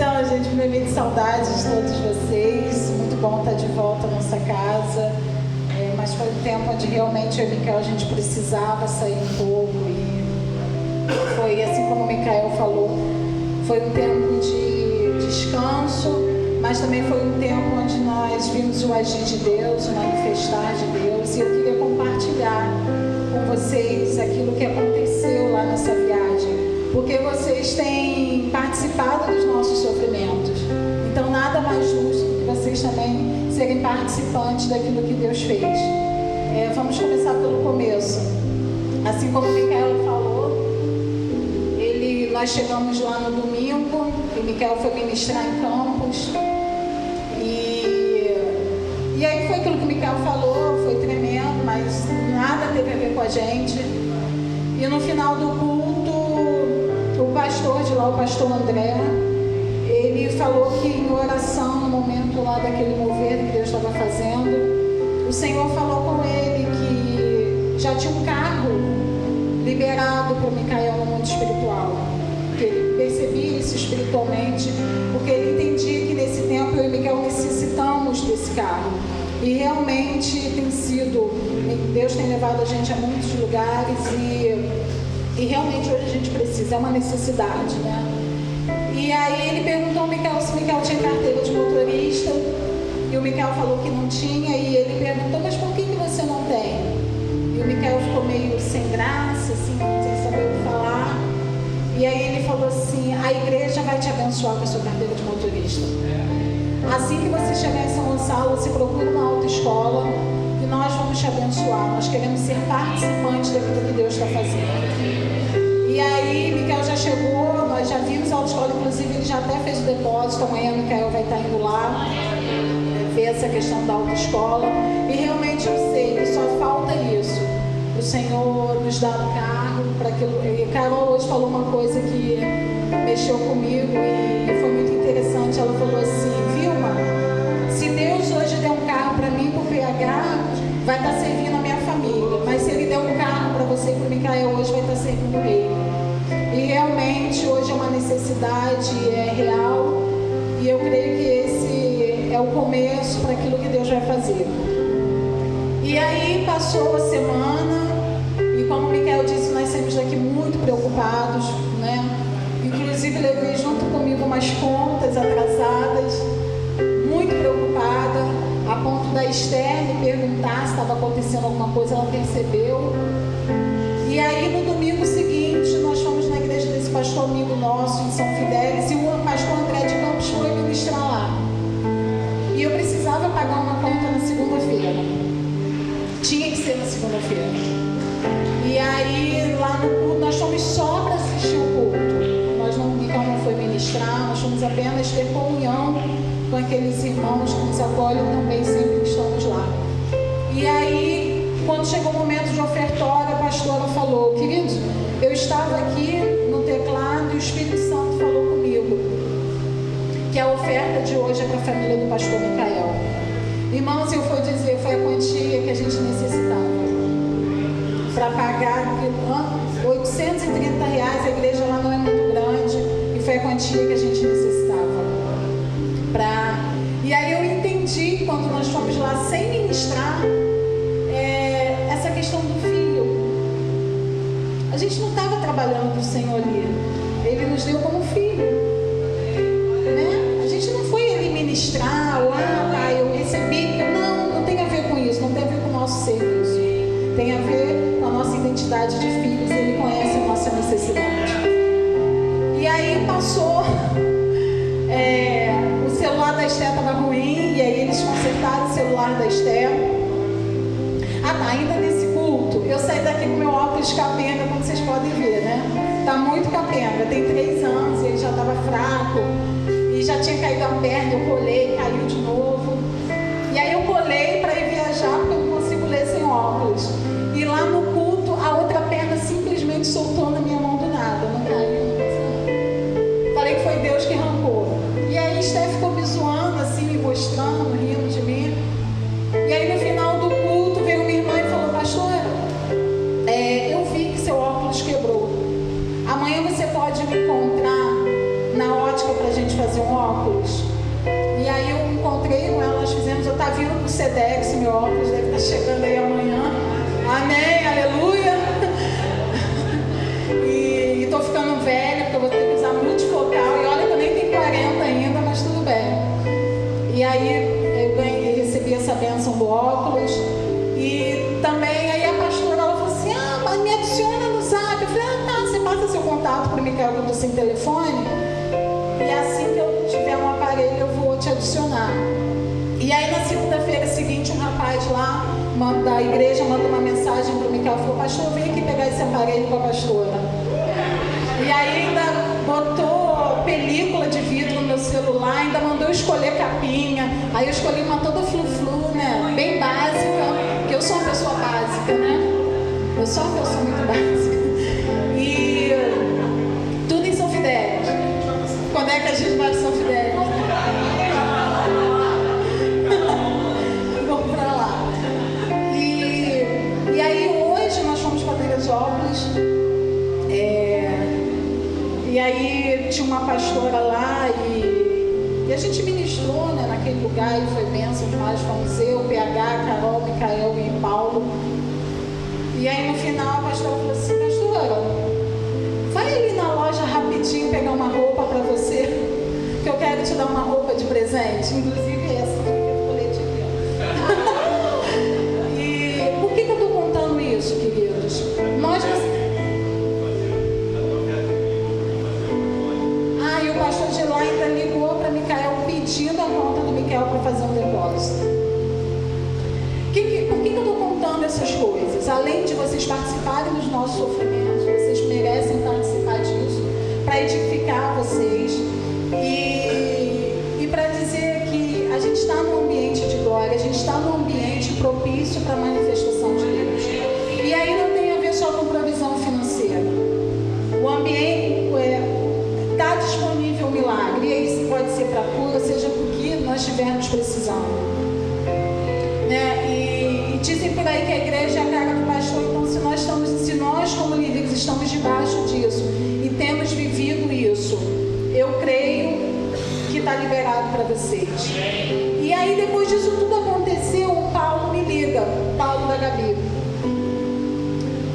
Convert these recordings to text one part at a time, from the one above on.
Então, gente, primeiramente, saudades de todos vocês. Muito bom estar de volta à nossa casa. Mas foi um tempo onde realmente eu e o Micael, a gente precisava sair um pouco. E foi assim como o Micael falou, foi um tempo de descanso, mas também foi um tempo onde nós vimos o agir de Deus, o manifestar de Deus. E eu queria compartilhar com vocês aquilo que aconteceu lá nessa viagem, porque vocês têm participado dos nossos sofrimentos. Então, nada mais justo do que vocês também serem participantes daquilo que Deus fez. Vamos começar pelo começo. Assim como o Micael falou, nós chegamos lá no domingo, e o Micael foi ministrar em Campos. E aí foi aquilo que o Micael falou, foi tremendo, mas nada teve a ver com a gente. E no final do culto, o pastor de lá, o pastor André, ele falou que em oração, no momento lá daquele mover que Deus estava fazendo, o Senhor falou com ele que já tinha um carro liberado para o Micael no mundo espiritual. Que ele percebia isso espiritualmente, porque ele entendia que nesse tempo eu e Micael necessitamos desse carro. E realmente tem sido, Deus tem levado a gente a muitos lugares e realmente hoje a gente precisa, é uma necessidade, né? E aí ele perguntou ao Micael se o Micael tinha carteira de motorista, e o Micael falou que não tinha, e ele perguntou, mas por que você não tem? E o Micael ficou meio sem graça, assim, sem saber o que falar. E aí ele falou assim, a igreja vai te abençoar com a sua carteira de motorista. Assim que você chegar em São Gonçalo, você procura uma autoescola e nós vamos te abençoar. Nós queremos ser participantes daquilo que Deus está fazendo. E aí Micael já chegou, nós já vimos a autoescola, inclusive ele já até fez o depósito. Amanhã o Micael vai estar indo lá ver essa questão da autoescola. E realmente eu sei que só falta isso. O Senhor nos dá um carro para aquilo. E Carol hoje falou uma coisa que mexeu comigo e foi muito interessante. Ela falou assim, Vilma, se Deus hoje der um carro para mim, para o PH, vai estar servindo a minha família. Mas se Ele der um carro para você e para o Micael, hoje vai estar servindo Ele. E realmente hoje é uma necessidade, é real. E eu creio que esse é o começo para aquilo que Deus vai fazer. E aí passou a semana, e como o Micael disse, nós saímos daqui muito preocupados, né? Inclusive levei junto comigo umas contas atrasadas, muito preocupada, a ponto da Esther me perguntar se estava acontecendo alguma coisa, ela percebeu. E aí no domingo seguinte, nós fomos na igreja desse pastor amigo nosso, em São Fidélis, e o pastor André de Campos foi ministrar lá. E eu precisava pagar uma conta na segunda-feira. Tinha que ser na segunda-feira. E aí, lá no culto, nós fomos só para assistir o culto. Nós não, Micael não foi ministrar, nós fomos apenas ter comunhão com aqueles irmãos que nos acolhem também sempre que estamos lá. E aí, quando chegou o momento de ofertório, a pastora falou, queridos, eu estava aqui no teclado e o Espírito Santo falou comigo que a oferta de hoje é para a família do pastor Micael. Irmãos, eu fui dizer, foi a quantia que a gente necessitava para pagar R$830, a igreja lá não é muito grande, e foi a quantia que a gente necessitava. E aí eu entendi, quando nós fomos lá sem ministrar, essa questão do filho. A gente não estava trabalhando para o Senhor ali, Ele nos deu como filho, né? A gente não foi ali ministrar, pai, eu recebi, não tem a ver com isso, não tem a ver com o nosso serviço, tem a ver com a nossa identidade de filhos. Ele conhece a nossa necessidade. E aí passou, o celular da Esther estava ruim, e aí eles consertaram o celular da Esther. Ainda nesse culto, eu saí daqui com meu óculos capenga, como vocês podem ver, né? Tá muito capenga, tem 3 anos, e ele já estava fraco, e já tinha caído a perna, eu colei, caiu de novo. E aí eu colei para ir viajar, porque eu não consigo ler sem óculos. E lá no culto, a outra perna simplesmente soltou na minha mão do nada, não caiu. Falei que foi Deus que arrancou. E aí Esther ficou me zoando, assim, me mostrando, rindo de mim. E aí no final do culto veio uma irmã e falou, pastora, eu vi que seu óculos quebrou. Amanhã você pode me encontrar na ótica para a gente fazer um óculos. E aí eu encontrei com ela, nós fizemos, eu estava vindo pro Sedex, meu óculos deve estar chegando aí amanhã. Amém, aleluia. E estou ficando velha, porque eu vou ter que usar multifocal. E olha que eu nem tenho 40 ainda, mas tudo bem. E aí eu recebi essa bênção do óculos. E também aí a pastora, ela falou assim, mas me adiciona no Zap. Eu falei, tá, você passa seu contato para o Micael, que eu estou sem telefone. E assim que eu tiver um aparelho, eu vou te adicionar. E aí na segunda-feira seguinte, um rapaz lá da igreja mandou uma mensagem para o Micael, falou, pastor, vem aqui pegar esse aparelho com a pastora. E aí ainda botou película de vidro no meu celular, ainda mandou eu escolher capinha. Aí eu escolhi uma toda flu-flu, né? Bem básica, porque eu sou uma pessoa básica, né? Eu sou uma pessoa muito básica. E tudo em São Fidélis. Quando é que a gente vai para São Fidélis? Vamos para lá. E aí hoje nós fomos para Teresópolis. E aí tinha uma pastora lá e a gente ministrou, né, naquele lugar e foi bênção demais. Fomos eu, PH, Carol, Micael e Paulo. E aí no final a pastora falou assim, pastora, vai ali na loja rapidinho pegar uma roupa para você, que eu quero te dar uma roupa de presente, inclusive essa do colete aqui. E por que eu estou contando isso, queridos? E o pastor de lá ainda ligou para Micael pedindo a conta do Micael para fazer um depósito. Por que eu estou contando essas coisas? Além de vocês participarem dos nossos sofrimentos, vocês merecem participar disso para edificar vocês e para dizer que a gente está num ambiente de glória, a gente está num ambiente propício para a manifestação de Deus. E aí não tem a ver só com provisão financeira. O ambiente está disponível o milagre, e aí pode ser para cura, seja porque nós estivermos precisando. Né? E dizem por aí que a igreja é a cara do pastor, então se nós como líderes estamos debaixo disso e temos vivido isso, eu creio que está liberado para vocês. E aí depois disso tudo aconteceu, o Paulo me liga, Paulo da Gabi.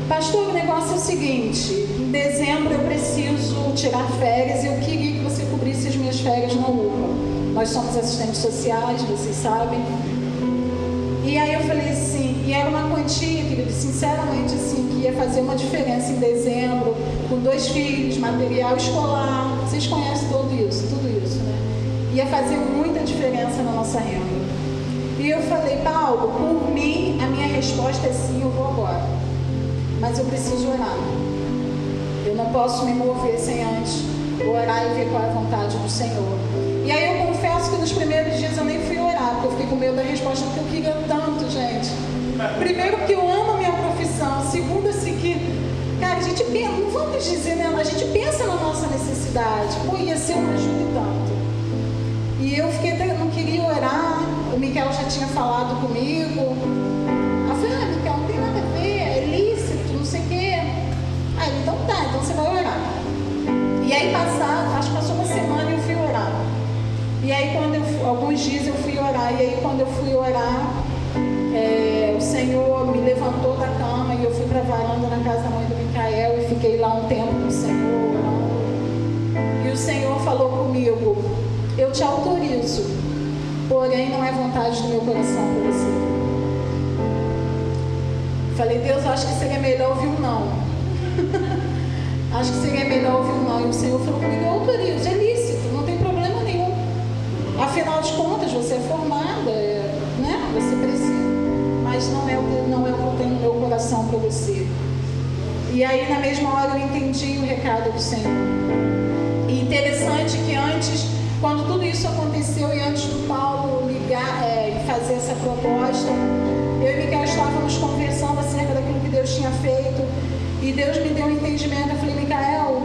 Pastor, o negócio é o seguinte, em dezembro eu preciso tirar férias e eu queria que você cobrisse as minhas férias na UPA. Nós somos assistentes sociais, vocês sabem. E aí eu falei assim, e era uma quantia, querido, sinceramente assim, que ia fazer uma diferença em dezembro, com 2 filhos, material escolar, vocês conhecem tudo isso, né? Ia fazer muita diferença na nossa renda. E eu falei, Paulo, por mim, a minha resposta é sim, eu vou agora. Mas eu preciso orar. Eu não posso me mover sem antes orar e ver qual é a vontade do Senhor. E aí eu confesso que nos primeiros dias eu nem fui orar, porque eu fiquei com medo da resposta, porque eu queria tanto, gente. Primeiro, porque eu amo a minha profissão. Segundo, assim, que, cara, a gente pensa, não vamos dizer, né? A gente pensa na nossa necessidade. Pô, ia ser uma ajuda e tanto. E eu fiquei, não queria orar. O Micael já tinha falado comigo. Eu falei, Micael, não tem nada a ver, é lícito, não sei o quê. Aí ele, então tá, então você vai orar. E aí acho que passou uma semana e eu fui orar. E aí alguns dias eu fui orar. E aí quando eu fui orar, o Senhor me levantou da cama e eu fui para a varanda na casa da mãe do Micael e fiquei lá um tempo com o Senhor orando. E o Senhor falou comigo, eu te autorizo, porém não é vontade do meu coração para você. Falei, Deus, acho que seria melhor ouvir um não. Acho que seria melhor ouvir um não. E o Senhor falou comigo, eu autorizo, é lícito, não tem problema nenhum. Afinal de contas, você é formada, né? Você precisa. Mas não é o que eu tenho no meu coração para você. E aí, na mesma hora, eu entendi o recado do Senhor. E interessante que antes, quando tudo isso aconteceu e antes do Paulo ligar e fazer essa proposta, eu e Micael estávamos conversando acerca daquilo que Deus tinha feito. E Deus me deu um entendimento. Eu falei, Micael,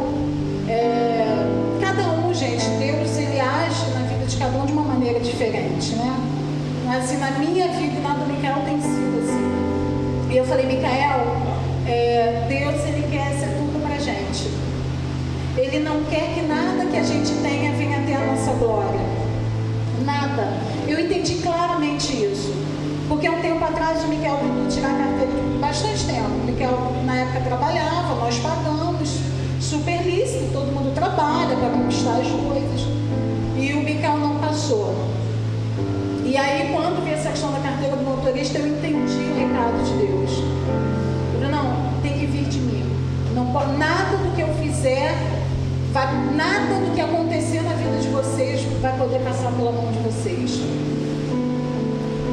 cada um, gente, Deus, ele age na vida de cada um de uma maneira diferente, né? Mas assim, na minha vida e na do Micael tem sido assim. E eu falei, Micael, Deus, ele quer ser tudo pra gente. Ele não quer que nada que a gente tenha venha até a nossa glória. Nada. Eu entendi claramente isso. Porque um tempo atrás o Miquel tentou tirar a carteira bastante tempo. O Miquel na época trabalhava, nós pagamos, super lícito, todo mundo trabalha para conquistar as coisas. E o Miquel não passou. E aí quando vi essa questão da carteira do motorista, eu entendi o recado de Deus. Eu falei, não, tem que vir de mim. Não pode, nada do que eu fizer, nada do que acontecer na vida de vocês vai poder passar pela mão de vocês.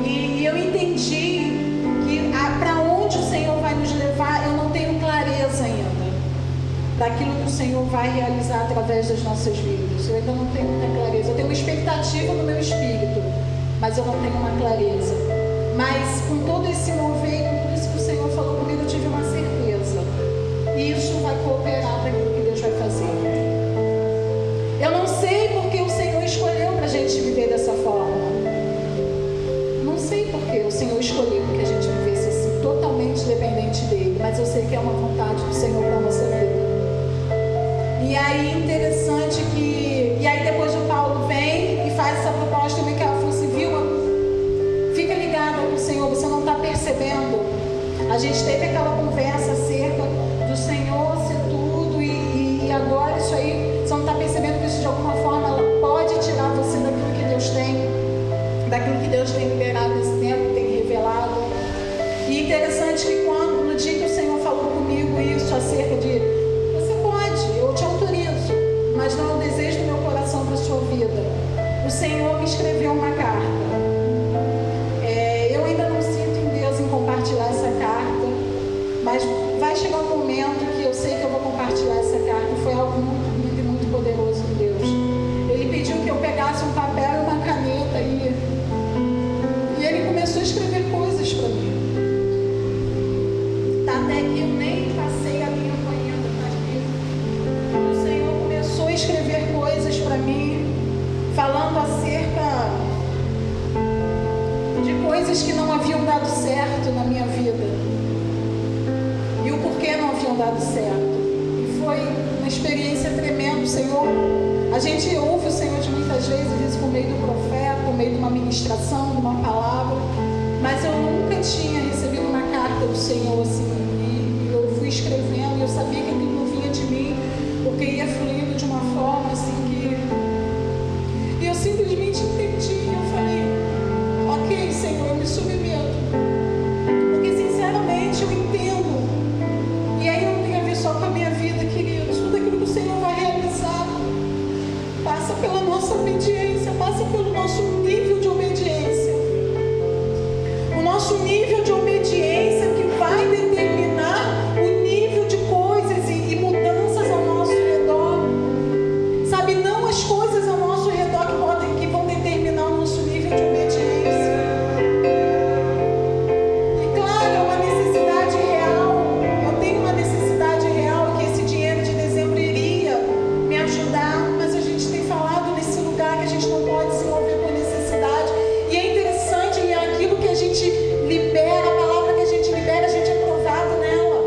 E eu entendi que para onde o Senhor vai nos levar, eu não tenho clareza ainda daquilo que o Senhor vai realizar através das nossas vidas. Eu ainda não tenho muita clareza. Eu tenho uma expectativa no meu espírito, mas eu não tenho uma clareza. Mas com todo esse mover, com tudo isso que o Senhor falou comigo, eu tive uma certeza. Isso vai cooperar para aquilo que Deus vai fazer. Eu não sei porque o Senhor escolheu para a gente viver dessa forma. Não sei porque o Senhor escolheu que a gente vivesse assim, totalmente dependente dele. Mas eu sei que é uma vontade do Senhor para a nossa vida. E aí, interessante que... E aí depois o Paulo vem e faz essa proposta e o Miquel falou assim, viu? Fica ligado com o Senhor, você não está percebendo. A gente teve aquela conversa acerca do Senhor ser tudo e agora isso aí, você não está percebendo que isso de alguma forma ela pode tirar você daquilo que Deus tem, daquilo que Deus tem liberado nesse tempo, tem revelado. E interessante que no dia que o Senhor falou comigo isso acerca de você pode, eu te autorizo, mas não é o desejo do meu coração para a sua vida. O Senhor me escreveu uma carta. Eu ainda não sinto em Deus em compartilhar essa carta, mas vai chegar um momento que eu sei que eu vou compartilhar essa carta. Foi algo muito poderoso de Deus. Ele pediu que eu pegasse um papel e uma caneta e ele começou a escrever coisas para mim. Tá, até que eu nem passei a linha ainda, tá? O Senhor começou a escrever coisas para mim, falando acerca de coisas que não haviam dado certo na minha vida. E o porquê não haviam dado certo. E foi uma experiência tremenda. O Senhor, a gente ouve o Senhor de muitas vezes, por meio do profeta, por meio de uma ministração, de uma palavra, mas eu nunca tinha recebido uma carta do Senhor assim. E eu fui escrevendo e eu sabia que aquilo não vinha de mim, porque ia fluindo de uma forma assim que... E eu simplesmente entendi. Eu falei, ok, Senhor, eu me submeto. Porque sinceramente eu entendo. E aí não tem a ver só com a minha vida, queridos. Tudo aquilo que o Senhor vai realizar passa pela nossa obediência, passa pelo nosso nível de obediência. O nosso nível de obediência que vai determinar o nível de coisas e mudanças ao nosso redor. Sabe, não as coisas ao nosso redor que vão determinar o nosso nível de obediência. E claro, é uma necessidade real. Eu tenho uma necessidade real que esse dinheiro de dezembro iria me ajudar, mas a gente tem falado nesse lugar que a gente não pode se mover por necessidade. E é interessante, e é aquilo que a gente libera, a palavra que a gente libera, a gente é provado nela.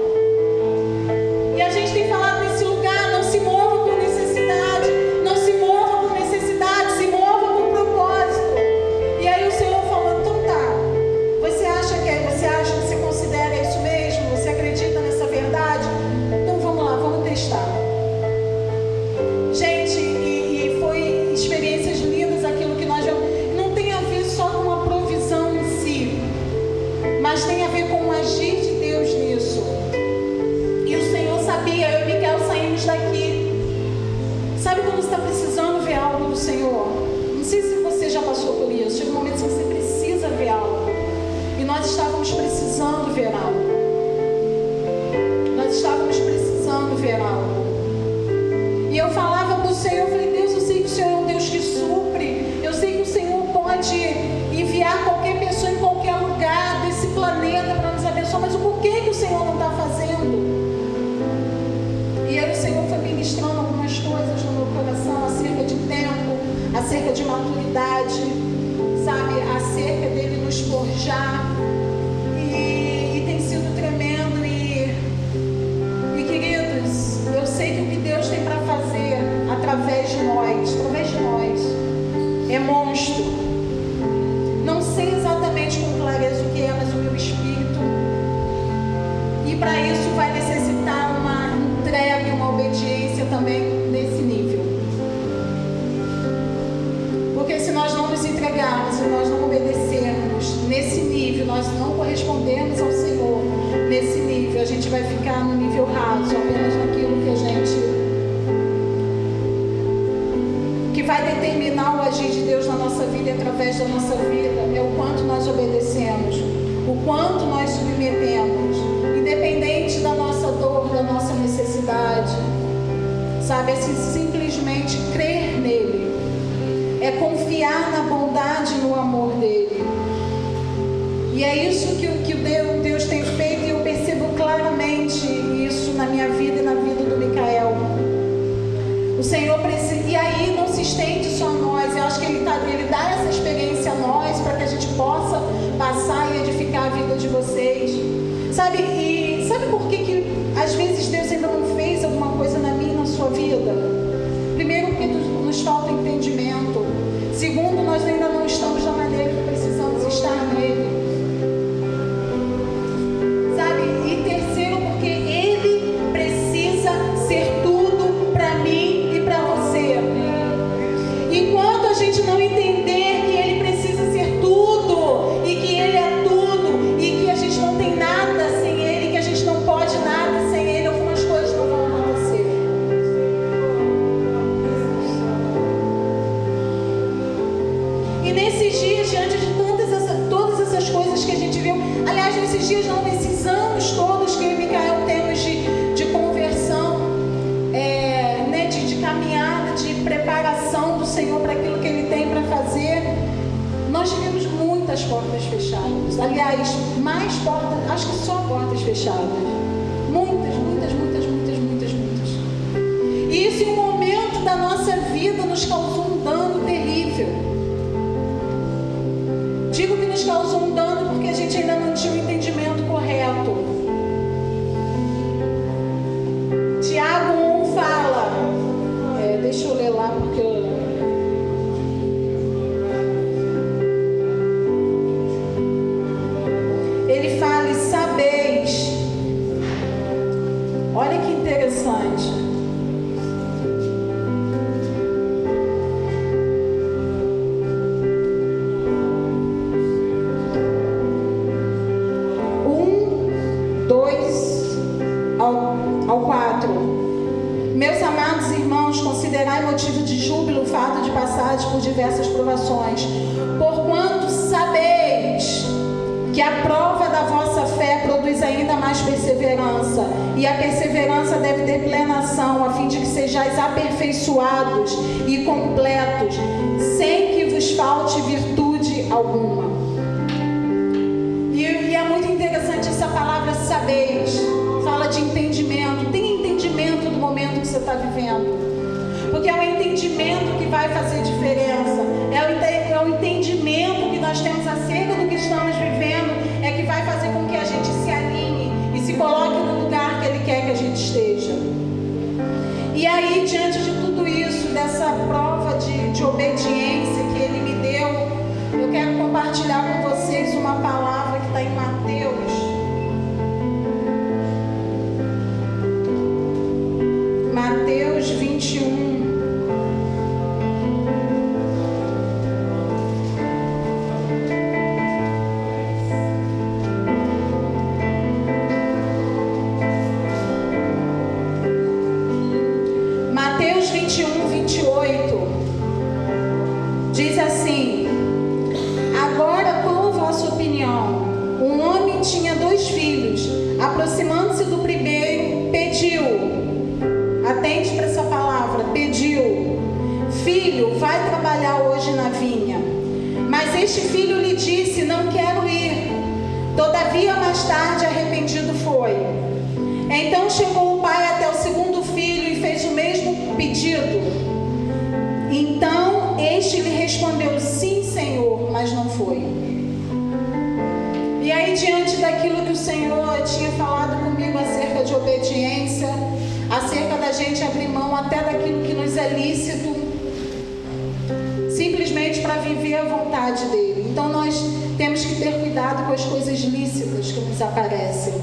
E a gente tem falado nesse lugar, não se mova por necessidade, não se mova por necessidade, se mova por propósito. E aí o Senhor falou, então tá, você considera isso mesmo? Você acredita nessa verdade? Então vamos lá, vamos testar. Gente, e foi experiências lindas aquilo que nós vemos. Não tem a ver só com uma provisão em si, mas tem a ver com o agir de Deus nisso. E o Senhor sabia, eu e Miquel saímos daqui. Sabe quando você está precisando ver algo do Senhor? Não sei se você já passou por isso. Chega um momento que você precisa ver algo. E nós estávamos precisando ver algo. Nós estávamos precisando ver algo. E eu falava para o Senhor, eu falei, Deus, eu sei que o Senhor é um Deus que supre. Eu sei que o Senhor pode enviar qualquer pessoa em qualquer lugar desse planeta para nos abençoar. Mas o porquê que o Senhor não está fazendo? E aí o Senhor foi ministrando algumas coisas no meu coração acerca de tempo, acerca de maturidade, sabe? Acerca dele nos forjar. E tem sido tremendo. E queridos, eu sei que o que Deus tem para fazer através de nós, é monstro. Não sei exatamente com clareza o que é, mas o meu espírito. E para isso vai necessitar uma entrega, uma obediência também nesse nível. Porque se nós não nos entregarmos, se nós não obedecermos nesse nível, nós não correspondemos ao Senhor nesse nível, a gente vai ficar no nível raso, apenas naquilo que a gente... que vai determinar o agir de Deus na nossa vida e através da nossa vida é o quanto nós obedecemos, o quanto nós submetemos, independente da nossa dor, da nossa necessidade, sabe, assim, simplesmente crer nele, é confiar na bondade e no amor dele. E é isso que Deus tem feito, e eu percebo claramente isso na minha vida e na vida do Micael. O Senhor precisa, e aí não se estende só a nós, eu acho que Ele dá essa experiência a nós para que a gente possa passar e edificar a vida de vocês. Sabe, e sabe por que às vezes Deus ainda não fez alguma coisa na minha e na sua vida? Primeiro, porque nos falta entendimento. Segundo, nós ainda não estamos da maneira que precisamos estar nele. Sabe? E terceiro, porque Ele precisa ser tudo para mim e para você. Enquanto a gente não entender que Ele precisa ser tudo, e que Ele é tudo, e que a gente não tem nada sem Ele, que a gente não pode nada sem Ele, algumas coisas não vão acontecer. E nesses dias, diante de todas essas coisas que a gente viu, aliás, nesses dias não, nesses anos todos que eu e Micael temos de conversão, né, de caminhada, de preparação do Senhor para aquilo que Ele tem para fazer, nós tivemos muitas portas fechadas. Aliás, mais portas, acho que só portas fechadas. Muitas. E isso em um momento da nossa vida nos causou um dano terrível. Digo que nos causou um dano porque a gente ainda não tinha o entendimento correto. Tiago 1 fala, deixa eu ler lá porque ele fala, e sabeis, olha que interessante, ao 4. Meus amados irmãos, considerai motivo de júbilo o fato de passardes por diversas provações, porquanto sabeis que a prova da vossa fé produz ainda mais perseverança, e a perseverança deve ter plena ação, a fim de que sejais aperfeiçoados e completos, sem que vos falte virtude alguma. E é muito interessante essa palavra sabeis. Fala de entendimento. Tem entendimento do momento que você está vivendo, porque é o entendimento que vai fazer diferença, é o entendimento que nós temos acerca do que estamos vivendo, é que vai fazer com que a gente se alinhe e se coloque no lugar que Ele quer que a gente esteja. E aí, diante de tudo isso, dessa prova de obediência que Ele me deu, eu quero compartilhar com vocês uma palavra que está em Mateus 21. Mateus 21, 28 diz assim: agora, qual a vossa opinião? Um homem tinha 2 filhos. Aproximando-se do primeiro, pediu. Atente para essa palavra, pediu: filho, vai trabalhar hoje na vinha. Mas este filho lhe disse: não quero ir. Todavia, mais tarde, arrependido foi. Então chegou o pai até o segundo filho e fez o mesmo pedido. Então este lhe respondeu: sim, Senhor, mas não foi. E aí, diante daquilo que o Senhor tinha falado comigo acerca de obediência, acerca da gente abrir mão até daquilo que nos é lícito, simplesmente para para viver a vontade dele. Então nós temos que ter cuidado com as coisas lícitas que nos aparecem.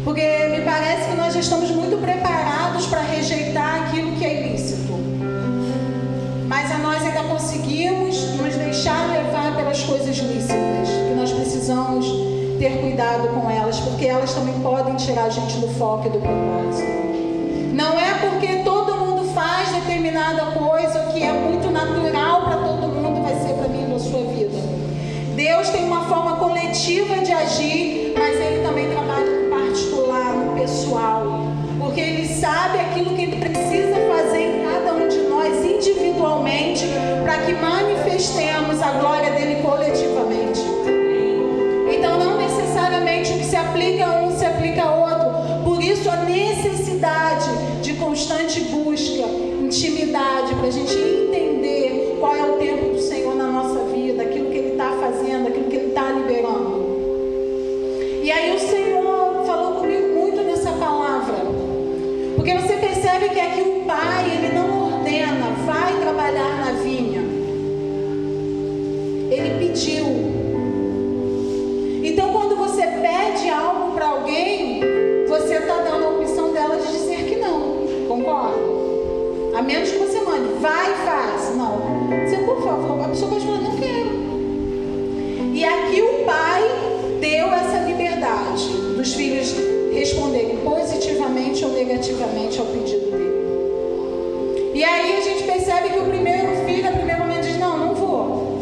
Porque me parece que nós já estamos muito preparados para rejeitar aquilo que é ilícito. Mas a nós ainda conseguimos nos deixar levar pelas coisas lícitas, que nós precisamos ter cuidado com elas, porque elas também podem tirar a gente do foco e do propósito. Não é porque todo mundo faz determinada coisa, o que é muito natural para todo mundo, vai ser para mim na sua vida. Deus tem uma forma coletiva de agir, mas Ele também trabalha no particular, no pessoal, porque Ele sabe aquilo que Ele precisa fazer em cada um de nós individualmente, para que manifestemos a glória dEle coletivamente. Então não necessariamente o que se aplica a um se aplica a outro. Por isso a necessidade de constante busca, intimidade, para a gente entender qual é o tempo do Senhor na nossa vida, aquilo que Ele está fazendo, aquilo que Ele está liberando. E aí o Senhor falou comigo muito nessa palavra, porque você percebe que aqui o Pai, Ele não ordena, vai trabalhar na vinha. Ele pediu. Então quando você pede algo para alguém, você está dando a opção dela de dizer que não, concorda? A menos que você mande, vai e faz. Não, você, por favor, a pessoa pode falar, não quero. E aqui o Pai deu essa liberdade dos filhos responderem positivamente ou negativamente ao pedido dele. E aí a gente percebe que o primeiro filho, no primeiro momento, diz, não vou.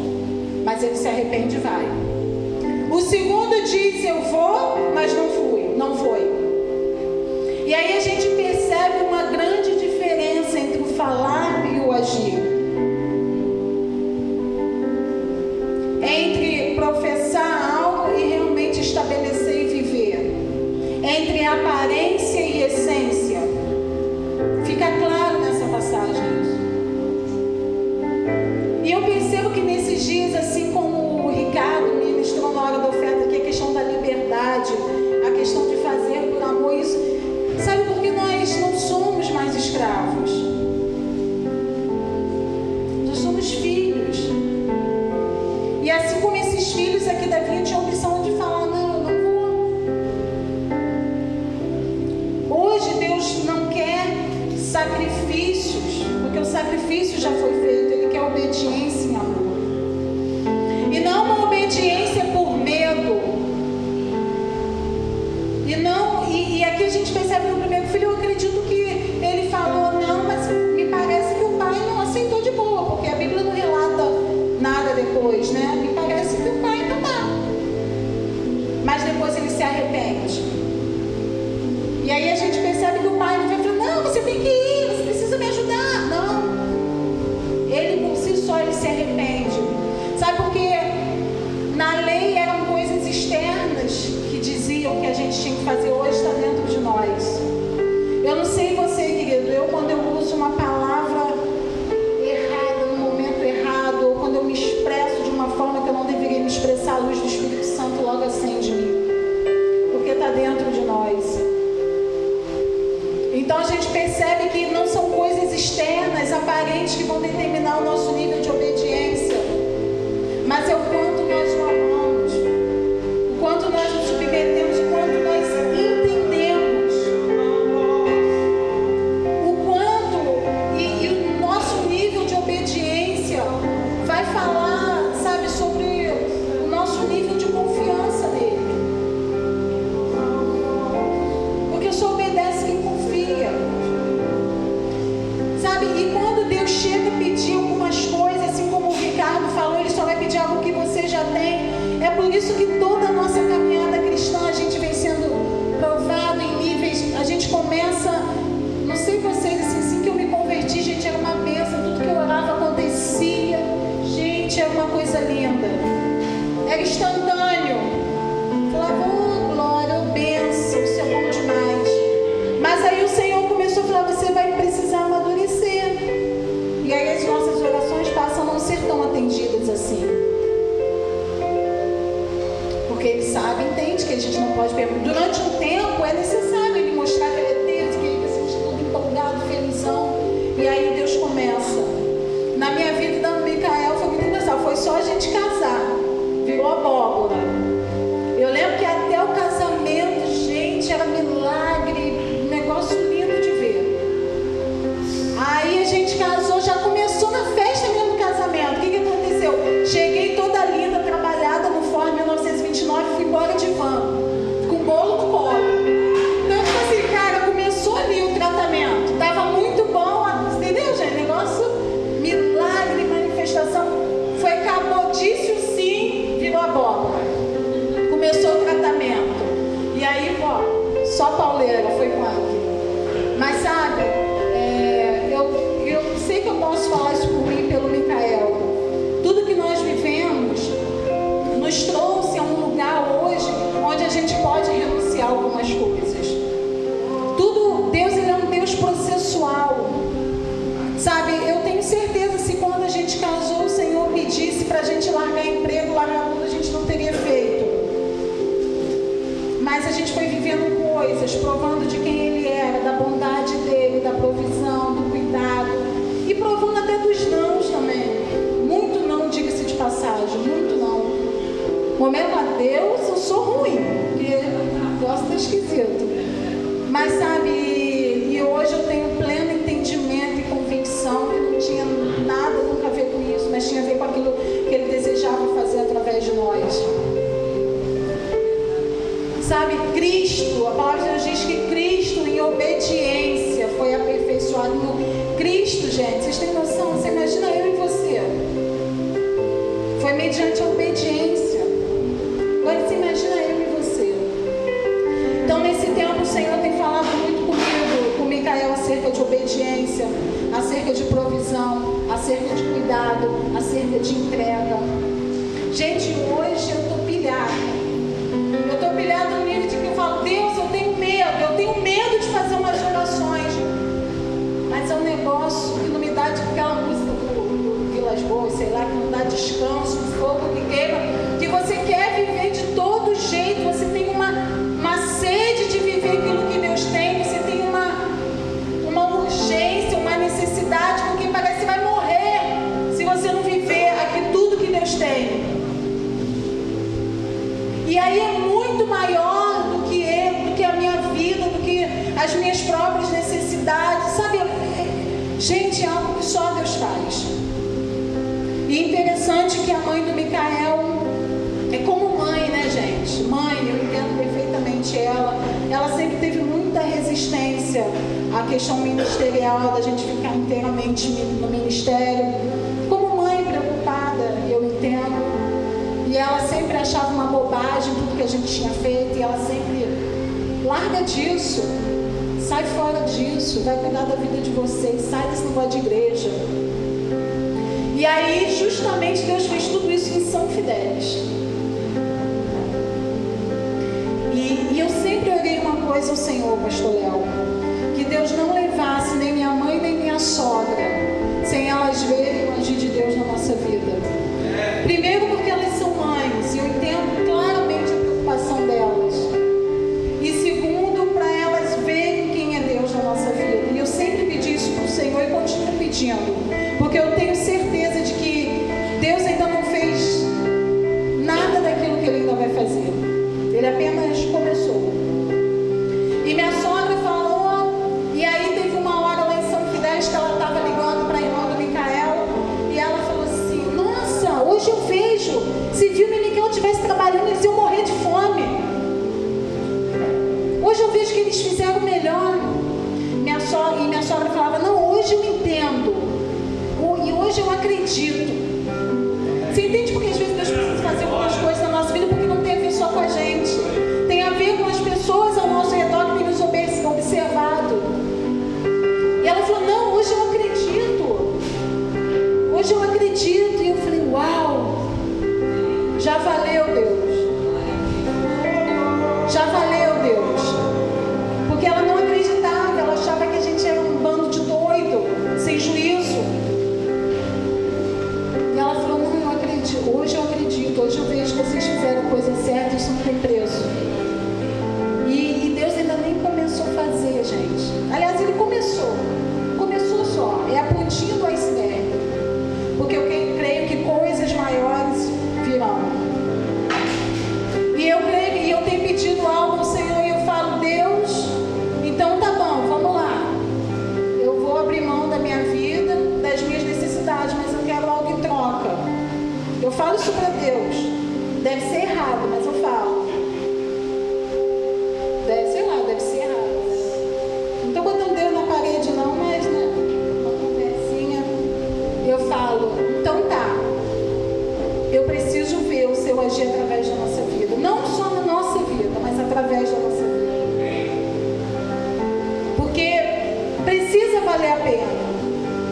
Mas ele se arrepende e vai. O segundo diz, eu vou, mas não foi. E aí a gente percebe uma grande diferença entre o falar e o agir. Entre professar algo e realmente estabelecer e viver. Entre aparência e essência. Fica claro nessa passagem isso. E eu percebo que nesses dias, assim como o Ricardo ministrou na hora da oferta, que a questão da liberdade, a questão de fazer por amor, isso, sabe, porque nós não somos mais escravos. Nós somos filhos. E assim como esses filhos aqui da vinha tinham a opção de falar, não, eu não vou. Hoje Deus não quer sacrifícios, porque o sacrifício já foi feito. Ele quer obediência em amor. E não uma obediência por medo. E aqui a gente percebe no primeiro filho, eu acredito que ele falou não, mas me parece que o pai não aceitou de boa, porque a Bíblia não relata nada depois, né? Me parece que o pai não dá. Mas depois ele se arrepende. E aí a gente percebe que o pai não vai falar, não, você tem que ir, você precisa me ajudar. Não. Ele por si só, ele se arrepende. Sabe por quê? Na lei eram coisas externas que diziam que a gente tinha que fazer, hoje está dentro de nós. Eu não sei você, querido, quando eu uso uma palavra errada, no momento errado, ou quando eu me expresso de uma forma que eu não deveria me expressar, a luz do Espírito Santo logo acende em mim, porque está dentro de nós. Então a gente percebe que não são coisas externas, aparentes, que vão determinar o nosso nível de obediência, mas é o quanto nós o amamos, o quanto nós nos submetemos, o quanto nós entendemos, o quanto, e o nosso nível de obediência vai falar, sabe, sobre o nosso nível de confiança nele. Porque só obedece quem confia, sabe? E quando Deus chega a pedir algumas coisas, assim como o Ricardo falou, Ele só vai pedir algo que você já tem. É por isso que toda a nossa caminhada cristã, a gente vem sendo provado em níveis. A gente começa, não sei vocês, assim que eu me converti, gente, era uma bênção, tudo que eu orava acontecia, gente, era uma coisa linda, era instantâneo. Falava, oh glória, oh bênção, isso é bom demais. Mas aí o Senhor começou a falar, você vai precisar amadurecer. E aí as nossas orações passam a não ser tão atendidas assim. Porque Ele sabe, entende que a gente não pode perguntar. Durante um tempo é necessário Ele mostrar que Ele é Deus, que Ele se sente todo empolgado, felizão. E aí Deus começa. Na minha vida, da Micael, foi muito engraçado. foi só a gente casar, virou abóbora. Eu lembro que até o casamento, gente, era milagre, um negócio lindo de ver. Aí a gente casou, já começou na festa mesmo do casamento. O que aconteceu? Cheguei toda linda, trabalhada no Ford 1929, fui embora de van, com bolo no colo. Então, tipo assim, cara, começou ali o tratamento. Tava muito bom, entendeu, gente? Negócio, milagre, manifestação. Foi cabodício, sim, virou abóbora. Começou o tratamento. E aí, ó, só pauleira, foi punk. Mas sabe, eu sei que eu posso falar isso por mim, pelo Micael. Tudo que nós vivemos nos trouxe a um lugar hoje onde a gente pode renunciar a algumas coisas. Tudo, Deus, ele é um Deus processual. Sabe, eu tenho certeza se quando a gente casou o Senhor pedisse para a gente largar emprego, largar tudo, a gente não teria feito. Mas a gente foi vivendo coisas, provando de quem Ele era, da bondade dEle, da provisão, do cuidado. E provando até dos nãos também. Muito não, diga-se de passagem, muito não. Momento a Deus, eu sou ruim, porque gosto de esquisito. Mas sabe, e hoje eu tenho pleno entendimento e convicção que não tinha nada nunca a ver com isso, mas tinha a ver com aquilo que Ele desejava fazer através de nós. Sabe, Cristo, a palavra de Deus diz que Cristo em obediência foi aperfeiçoado. Cristo, gente, vocês têm noção? Você imagina eu e você? Foi mediante a obediência. Agora você imagina eu e você. Então nesse tempo o Senhor tem falado muito comigo, com Micael, acerca de obediência, acerca de provisão, acerca de cuidado, acerca de entrega. Gente, hoje eu estou pilhada. Eu estou pilhada no nível de que eu falo, Deus, eu tenho medo de fazer umas orações. Mas é um negócio que não me dá de aquela música do Vilas Boas, sei lá, que não dá descanso, um fogo que queima, que você quer viver de todo jeito, você tem uma sede de viver aquilo que Deus tem, você tem uma urgência, uma necessidade, porque parece que vai morrer se você não viver aqui tudo que Deus tem. E aí é muito maior do que eu, do que a minha vida, do que as minhas próprias necessidades, sabe? Gente, é algo que só Deus faz. E interessante que a mãe do Micael é como mãe, né, gente? Mãe, eu entendo perfeitamente ela. Ela sempre teve muita resistência à questão ministerial, da gente ficar inteiramente no ministério. Como mãe preocupada, eu entendo. E ela sempre achava uma bobagem tudo que a gente tinha feito. E ela sempre, larga disso, sai fora disso, vai cuidar da vida de vocês, sai desse negócio de igreja. E aí, justamente, Deus fez tudo isso em São Fidélis. E eu sempre orei uma coisa ao Senhor, pastor Léo, que Deus não levasse nem minha mãe, nem minha sogra, sem elas verem o agir de Deus na nossa vida. Primeiro porque elas são mães, e eu entendo claramente a preocupação delas. E segundo, para elas verem quem é Deus na nossa vida. E eu sempre pedi isso para o Senhor e continuo pedindo, porque eu tenho certeza de que Deus ainda não fez nada daquilo que Ele ainda vai fazer. Ele apenas começou. E minha sogra falou, e aí teve uma hora lá em São Fidélis que ela estava ligando para a irmã do Micael, e ela falou assim, nossa, hoje eu vejo, se viu o Micael estivesse trabalhando, eles iam morrer de fome. Hoje eu vejo que eles fizeram melhor. E minha sogra falava, não, hoje eu entendo. E hoje eu acredito. Você entende porque às vezes Deus precisa fazer algumas coisas na nossa vida, porque não tem a ver só com a gente. Tem a ver com as pessoas ao nosso redor que têm nos observado. E ela falou, não, hoje eu acredito. Hoje eu acredito. E eu falei, uau, já valeu, Deus. Já valeu, Deus. Porque ela não acreditava, ela achava que a gente era um bando de doido, sem juízo. E ela falou, não, eu acredito, hoje eu acredito, hoje eu vejo que vocês fizeram a coisa certa, isso não tem preço. E Deus ainda nem começou a fazer, gente. Aliás, Ele começou só, é a pontinha do iceberg. Porque eu creio que coisas maiores Deve ser errado, mas eu falo. Deve ser errado. Não estou botando dedo na parede não, mas né, uma conversinha. Eu falo, então tá. Eu preciso ver o seu agir através da nossa vida. Não só na nossa vida, mas através da nossa vida. Porque precisa valer a pena.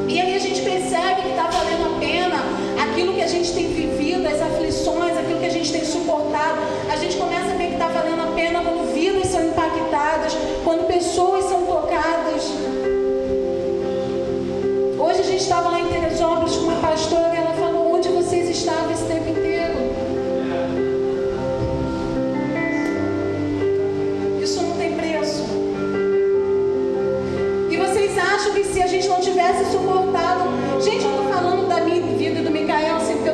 E aí a gente percebe que está valendo a pena aquilo que a gente tem vivido, as aflições, aquilo que a gente tem suportado. A gente começa a ver que está valendo a pena quando vidas são impactadas, quando pessoas são tocadas. Hoje a gente estava lá em Teresópolis com uma pastora e ela falou, onde vocês estavam esse tempo inteiro? Isso não tem preço. E vocês acham que se a gente não tivesse suportado... Gente, eu estou falando da minha vida e do Micael, assim, porque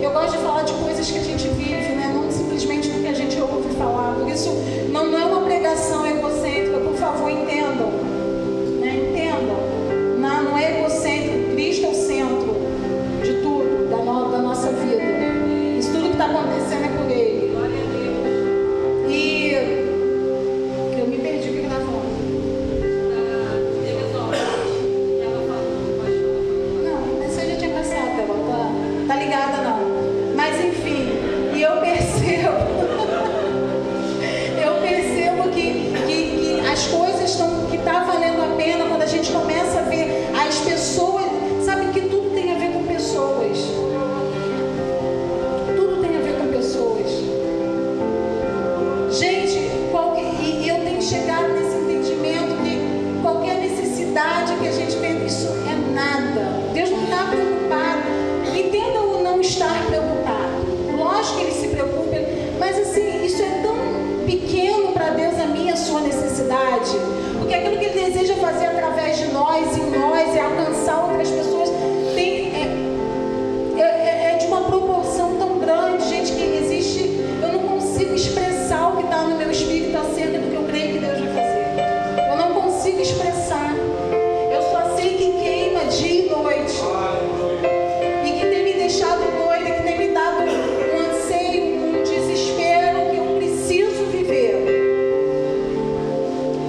eu gosto de falar de coisas que a gente vive, né? Não simplesmente do que a gente ouve falar. Por isso, não é uma pregação egocêntrica, por favor, entendam. Né? Entendam. Não é egocêntrico, Cristo é o centro de tudo, da nossa vida. Isso tudo que está acontecendo é por Ele. Glória a Deus. E eu me perdi o que estava falando. Não, mas você já tinha passado, ela tá ligada não. Mas enfim, e eu percebo que as coisas estão, que está valendo a pena quando a gente começa a ver as pessoas, sabe que tudo tem a ver com pessoas. Tudo tem a ver com pessoas. Gente, e eu tenho chegado nesse entendimento que qualquer necessidade que a gente vê, isso é nada. Deus não está preocupado. Entenda o não estar preocupado. Lógico que Ele se preocupa, mas assim, isso é tão pequeno para Deus, a minha, a sua necessidade. Porque aquilo que Ele deseja fazer através de nós, em nós, é alcançar outras pessoas. É de uma proporção tão grande, gente, que existe. Eu não consigo expressar o que está no meu espírito acerca do que eu creio que Deus vai fazer. Eu não consigo expressar. Eu só sei que queima dia e noite. E que tem me deixado doida, que tem me dado um anseio, um desespero que eu preciso viver.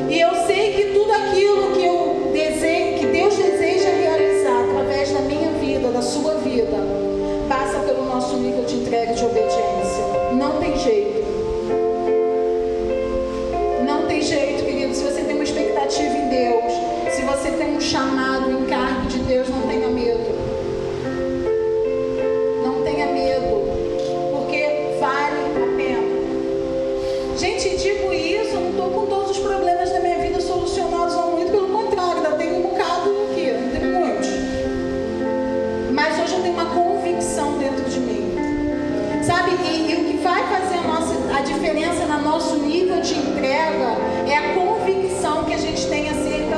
E eu sei que tudo aquilo que eu desejo, que Deus deseja realizar através da minha vida, da sua vida, passa pelo nosso nível de entrega e de obediência. Não tem jeito. Não tem jeito, querido. Se você tem uma expectativa em Deus, se você tem um chamado, um encargo de Deus, não tenha medo. Não tenha medo, porque vale a pena. Gente, digo isso, eu não estou com todos os problemas da minha vida solucionados, não, muito pelo contrário, ainda tenho um bocado aqui, não tenho muitos. Mas hoje eu tenho uma convicção dentro de mim. Sabe, e o que vai fazer a diferença no nosso nível de entrega é a convicção que a gente tem acerca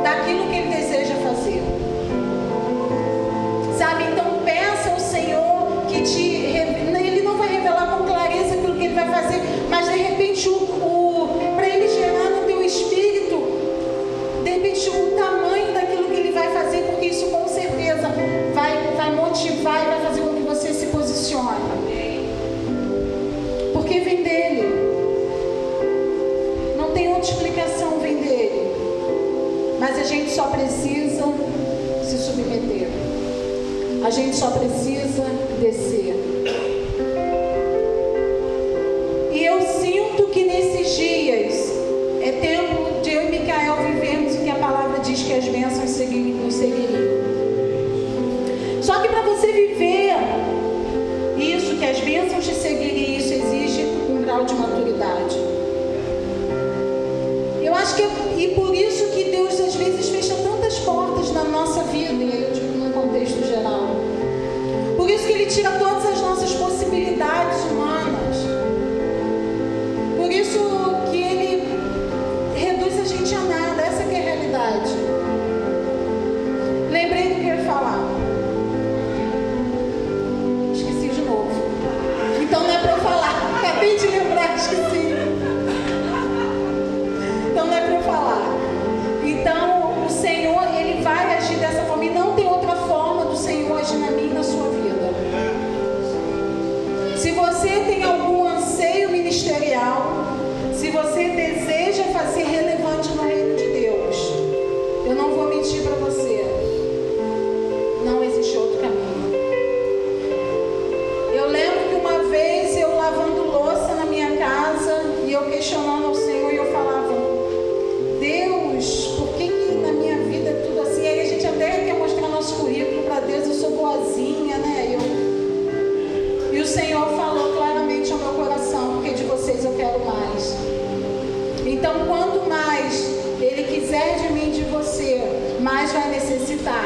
daquilo que Ele deseja fazer. Sabe, então peça ao Senhor que Ele não vai revelar com clareza aquilo que Ele vai fazer, mas de repente para Ele gerar no teu espírito, de repente o tamanho daquilo que Ele vai fazer, porque isso com certeza vai motivar e vai fazer com que você se posicione. Porque vem dEle. Não tem outra explicação, vem dEle. Mas a gente só precisa se submeter. A gente só precisa descer. E eu sinto que nesses dias é tempo de eu e Micael vivermos o que a palavra diz que as bênçãos nos seguiriam. Só que para você viver isso, que as bênçãos te seguirem, isso exige um grau de maturidade. Eu acho que e por isso que Deus às vezes fecha tantas portas na nossa vida, e aí eu digo num contexto geral. Por isso que Ele tira todas as nossas possibilidades humanas. Por isso que Ele reduz a gente a nada. Essa que é a realidade. Lembrei do que eu ia falar. Esqueci de novo. Então não é para eu falar. Acabei de lembrar, esqueci. Então não é para eu falar. Então o Senhor, Ele vai agir dessa forma. E não tem outra forma do Senhor agir na minha e na sua vida. Se ministerial, se você deseja fazer relevante no reino de Deus, eu não vou mentir para você, não existe outro caminho. Eu lembro que uma vez eu lavando louça na minha casa e eu questionando ao Senhor e eu falava: Deus, por que na minha vida é tudo assim? Aí a gente até quer mostrar nosso currículo para Deus, eu sou boazinha, né? E o Senhor falou claramente ao meu coração: porque de vocês eu quero mais. Então, quanto mais Ele quiser de mim e de você, mais vai necessitar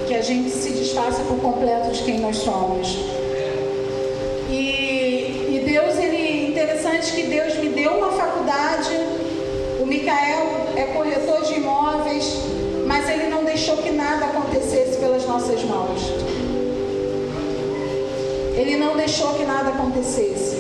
que a gente se desfaça por completo de quem nós somos. E Deus, interessante que Deus me deu uma faculdade. O Micael é corretor de imóveis, mas ele não deixou que nada acontecesse pelas nossas mãos. Ele não deixou que nada acontecesse.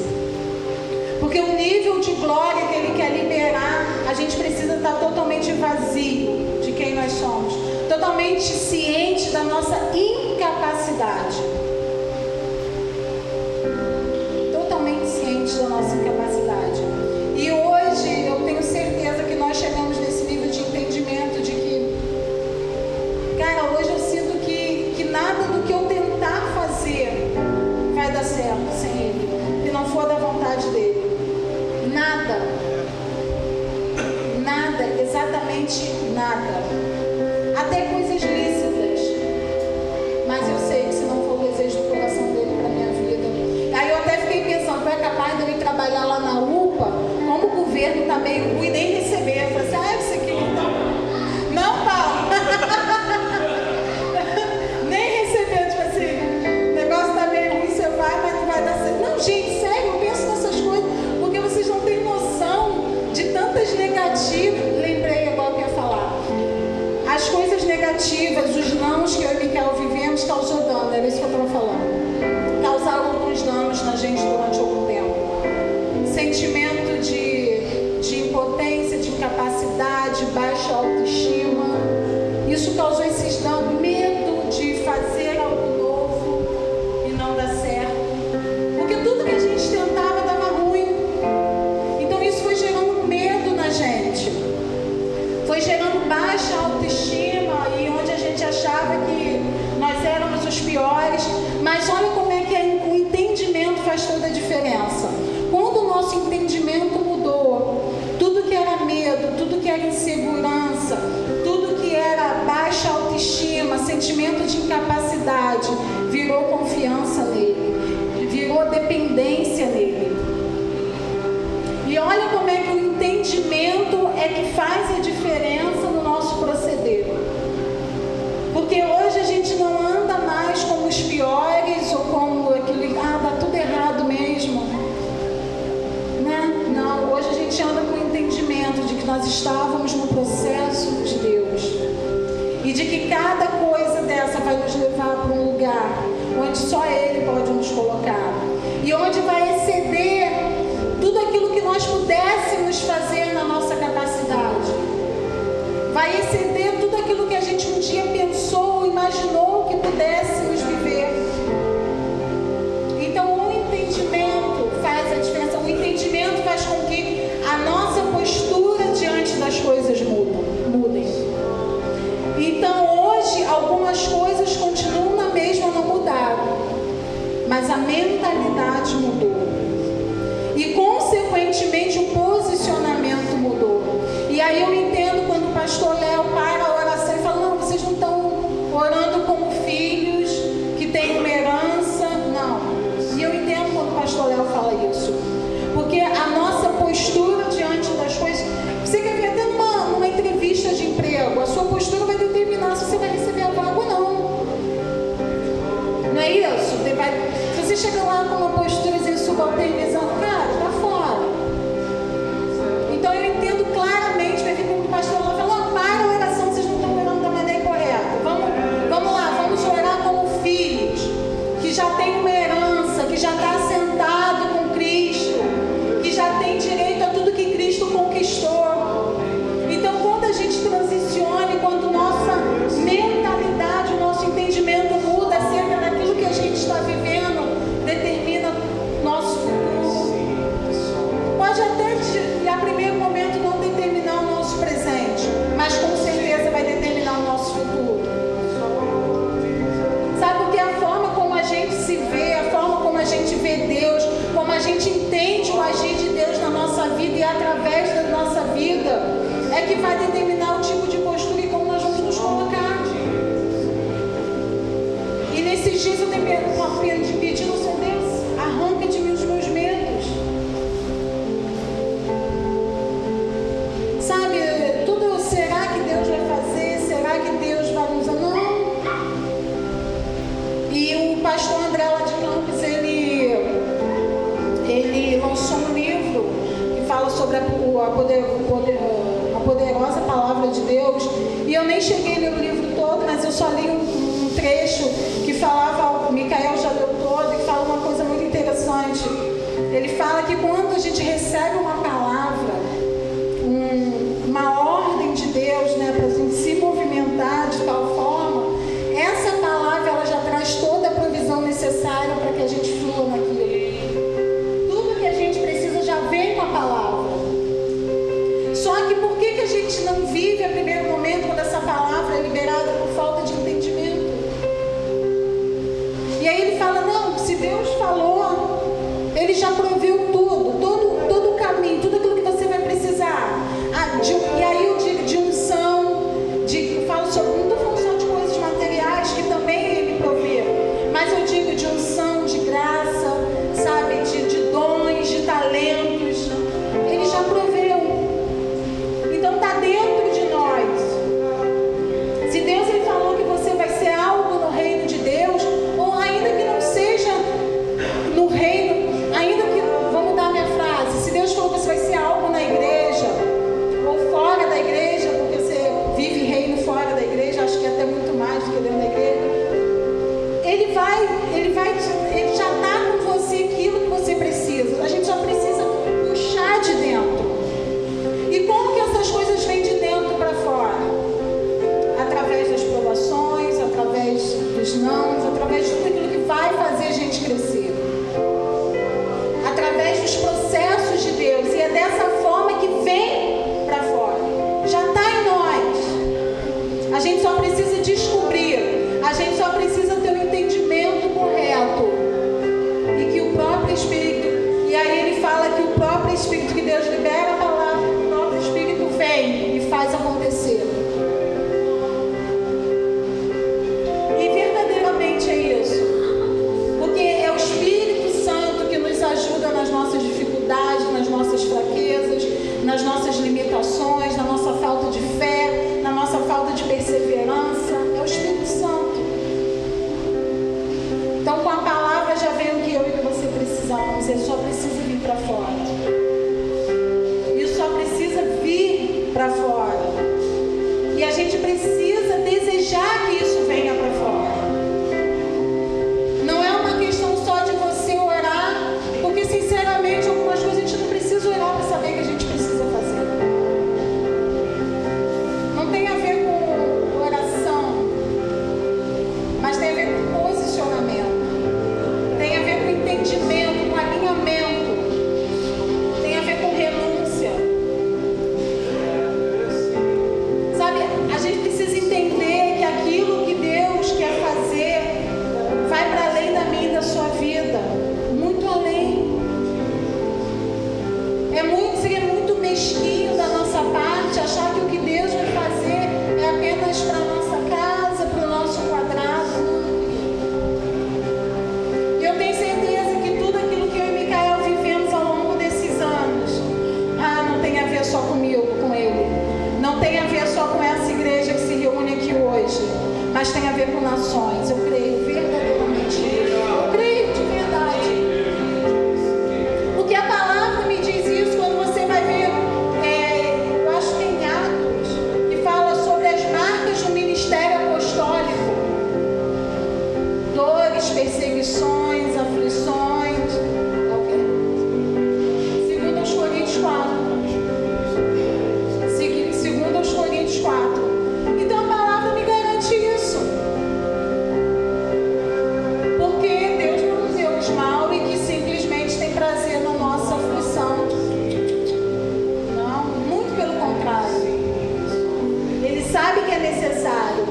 Porque o nível de glória que Ele quer liberar, a gente precisa estar totalmente vazio de quem nós somos, totalmente ciente da nossa incapacidade. Totalmente ciente da nossa incapacidade. E hoje eu tenho certeza que nós chegamos nesse nível de entendimento de que, cara, hoje eu sinto que nada do que eu tentar fazer vai dar certo sem Ele, se não for da vontade dEle. Nada, exatamente nada, até coisas lícitas, mas eu sei que se não for o desejo do coração dele para minha vida. Aí eu até fiquei pensando, foi capaz dele trabalhar lá na UPA, como o governo está meio ruim, nem receber. Eu falei assim: você quer então? Não, Paulo. Nem receber, tipo assim, o negócio está meio ruim, você vai, mas não vai dar certo. Não, gente, sério, eu penso nessas coisas, porque vocês não têm noção de tantas negativas. Lembrei agora o que eu ia falar. As coisas negativas, os nãos que eu e Micael vivemos, causou dano, era isso que eu estava falando. Causaram alguns danos na gente durante algum tempo. Sentimento de impotência, de incapacidade, baixa autoestima. Isso causou esses danos, medo de fazer algo novo e não dar certo. Porque tudo que a gente tentava dava ruim. Então isso foi gerando medo na gente. Foi gerando baixa autoestima, e onde a gente achava que nós éramos os piores. Mas olha como é que o entendimento faz toda a diferença. Quando o nosso entendimento mudou, tudo que era medo, tudo que era insegurança, tudo que era baixa autoestima, sentimento de incapacidade, virou confiança nele, virou dependência nele. E olha como é que o entendimento é que faz a diferença no nosso proceder. Porque hoje a gente não anda mais como os piores ou como aquele, dá tudo errado mesmo. Né? Não, hoje a gente anda com o entendimento de que nós estávamos no processo de Deus. E de que cada coisa dessa vai nos levar para um lugar onde só Ele pode nos colocar. E onde vai exceder tudo aquilo que nós pudéssemos fazer na nossa capacidade. Vai exceder tudo aquilo que a gente um dia pensou, imaginou que pudéssemos viver. Então o entendimento faz a diferença. O entendimento faz com que a nossa postura diante das coisas mudem. Então hoje algumas coisas continuam na mesma, não mudaram, mas a mentalidade mudou. E consequentemente o posicionamento mudou. E aí eu entendo quando o pastor Léo para a oração e fala: não, vocês não estão orando como filhos que têm uma herança. Não. E eu entendo quando o pastor Léo fala isso. Porque a nossa postura diante das coisas, você quer ver até numa entrevista de emprego, a sua postura vai determinar se você vai receber a vaga ou não. Não é isso? Se você chegar lá com uma postura de subalternizando, cara, tá fora. Então eu entendo claramente, vai vir como o pastor lá falou: para a oração, vocês não estão orando da maneira correta. Vamos lá, vamos orar como filhos, que já tem uma herança, que já está assentado com Cristo, que já tem direito a tudo que Cristo conquistou. Então quando a gente transiciona, quando nossa mentalidade, o nosso entendimento muda acerca daquilo que a gente está vivendo, determina nosso futuro. gente entende o agir de Deus na nossa vida e através da nossa vida é que vai determinar o tipo de postura e como nós vamos nos colocar. E nesses dias eu tenho pedido ao Senhor, Deus, arranca de mim os meus medos. Sabe, tudo, será que Deus vai fazer? Será que Deus vai nos usar? Não. E o pastor André lá de Campos, ele lançou um livro que fala sobre a poderosa palavra de Deus. E eu nem cheguei a ler o livro todo, mas eu só li um trecho que falava, o Micael já leu todo, e fala uma coisa muito interessante. Ele fala que quando a gente recebe uma palavra, uma ordem de Deus, né, para a gente se movimentar de tal forma, essa palavra ela já traz toda a provisão necessária para que a gente flua naquilo. Tudo que a gente precisa já vem com a palavra. Só que por que a gente não vive a primeiro momento quando essa palavra é liberada por falta de entendimento? E aí ele fala, não, se Deus falou, Ele já proveu todo o caminho, tudo aquilo que você vai precisar. E aí eu digo de unção, eu falo sobre, não estou falando só de coisas materiais, que também Ele provê, mas eu digo de unção, de graça, sabe, de dons, de talentos. Ele já proveu. Então está dentro de nós. Se Deus ele falou que você vai ser algo no reino de Deus, ou ainda que não seja no reino, ainda que, vou mudar a minha frase, se Deus falou que você vai ser algo na igreja, ou fora da igreja, porque você vive reino fora da igreja, acho que até muito mais do que dentro da igreja, ele já está com você aquilo que você precisa. A gente só precisa puxar de dentro. E como que essas coisas vêm de dentro para fora? Através das provações, através dos nãos, através de tudo aquilo que vai fazer a gente crescer. Através dos processos de Deus. E é dessa forma que vem para fora. Já está em nós. A gente só precisa descobrir. A gente só precisa ter um entendimento correto. E que o próprio Espírito... E aí ele fala que o próprio Espírito, que Deus libera a palavra, o próprio Espírito vem e faz acontecer. E verdadeiramente é isso. Porque é o Espírito Santo que nos ajuda nas nossas dificuldades, nas nossas fraquezas, nas nossas limitações, na nossa falta de fé, na nossa falta de perseverança. É o Espírito Santo. Então com a palavra já vem o que eu e que você precisamos. Ele só precisa vir para fora. Isso só precisa vir para fora. E a gente precisa desejar que isso venha para fora. Não é uma questão só de você orar, porque sinceramente algumas coisas a gente não precisa orar para saber que a gente precisa fazer. Não tem a ver com oração, mas tem a ver com posicionamento. Tem a ver com entendimento, com alinhamento. Tem a ver com renúncia. Sabe, a gente precisa entender que aquilo que Deus quer fazer vai para além da minha e da sua vida. Muito além. Seria muito mesquinho da nossa parte achar que o que Deus vai fazer é apenas para a nossa casa, para o nosso quadrado. E eu tenho certeza que tudo aquilo que eu e Micael vivemos ao longo desses anos, não tem a ver só comigo, com ele. Não tem a ver só com essa igreja que se reúne aqui hoje, mas tem a ver com nações. Eu creio verdadeiramente nisso. Eu creio de verdade. Porque a palavra me diz isso quando você vai ver, eu acho que em Atos, que fala sobre as marcas do ministério apostólico. Dores, perseguições, aflições. Segundo aos Coríntios 4. Segundo aos Coríntios 4. Então a palavra me garante isso. Porque Deus não nos deu o mal e que simplesmente tem prazer na nossa aflição. Não, muito pelo contrário. Ele sabe que é necessário.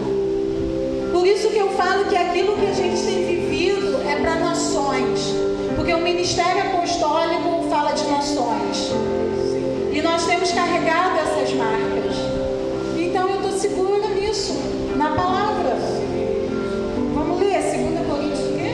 Por isso que eu falo que aquilo que a gente tem vivido é para nações. fala de nações. E nós temos carregado essas marcas. Então eu estou segura nisso, na palavra. Vamos ler 2 Coríntios o quê?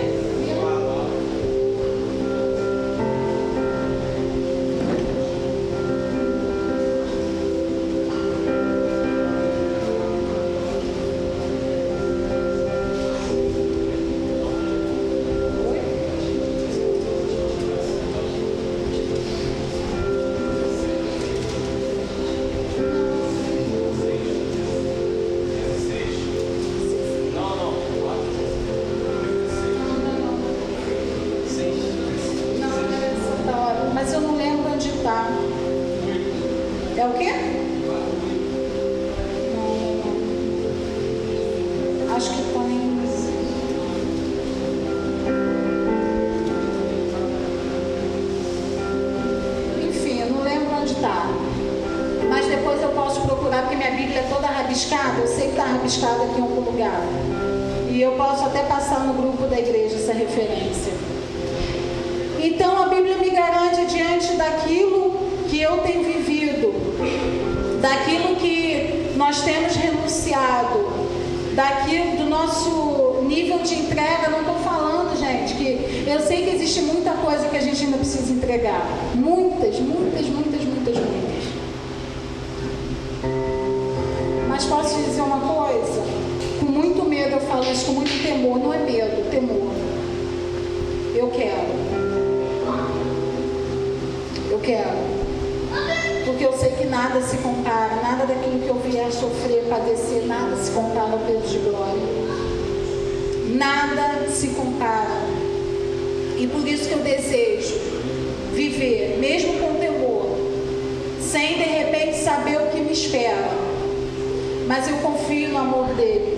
Mas eu não lembro onde está. É o quê? Não. Acho que está em... Enfim, eu não lembro onde está. Mas depois eu posso procurar, porque minha Bíblia é toda rabiscada. Eu sei que está rabiscada aqui em algum lugar. E eu posso até passar no grupo da igreja essa referência. Então a Bíblia me garante diante daquilo que eu tenho vivido, daquilo que nós temos renunciado, daquilo do nosso nível de entrega. Não estou falando, gente, que eu sei que existe muita coisa que a gente ainda precisa entregar. Muitas. Mas posso te dizer uma coisa? Com muito medo eu falo isso, com muito temor. Não é medo, temor. Eu quero, porque eu sei que nada se compara, nada daquilo que eu vier a sofrer, padecer, nada se compara ao peso de glória, nada se compara. E por isso que eu desejo viver, mesmo com temor, sem de repente saber o que me espera, mas eu confio no amor dele,